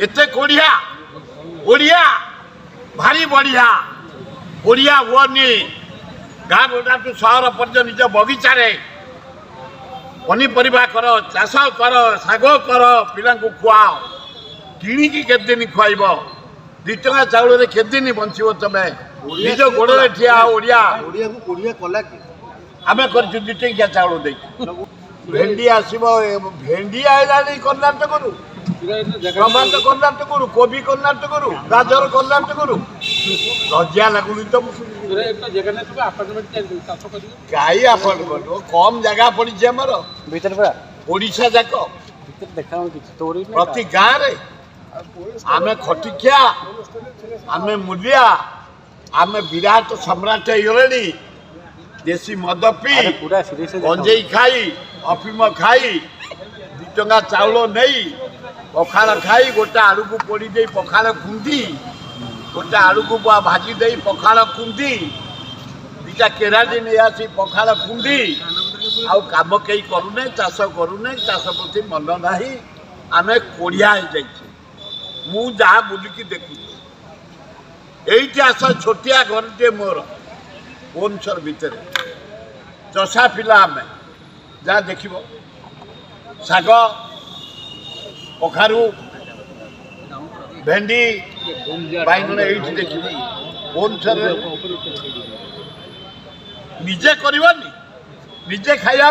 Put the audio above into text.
एते कोढ़िया ओडिया भारी बढ़िया ओडिया हुअनी गाँ गोटा टू सहर पर्यटन निज बगीचार पनीपरिया कर चाष कर शाग कर पिला खुआओ किणिकी केते दिन खुआब 2 टଙ୍କା चाउल केते दिन बंचो तमें निज गोड़े ठिया ओडिया आम कर 2 टंकिया चाउल दे भेंडी आसब भेंडी आईला कर्णाटक टमाटो कर्णाटक कोबी कर्णाटक गाजर कर्णाटक लज्जा लगुनि तो कई आपार्टमेंट कम जगह पड़ी आमर ओडिशा जाक प्रति गाँव आमे खटिकिया आमे मूलिया आमे विराट सम्राट होगले देशी मद पी गंजेई खाई अफिम खाई 2 टଙ୍କା चाउल नहीं पखाड़ खाई गोटे आलू को पोड़ी दे पखाड़ खुंदी गोटे आलू को भाजी दे पखाड़ खुंदी 2टा केराडी नहीं आसी पखाड़ खुंदी आउ काम कई करूने चाष करूने चाष प्रति मन ना आम कोड़िया मु जहाँ बुलिकी देखु ये आस छोटिया घर टे मोर भुवनेश्वर भितर चषा पिला आम जहाँ देख शाग कखारू भेंडी बैगण ये देख भुवनेश्वर निजे कर निजे खाया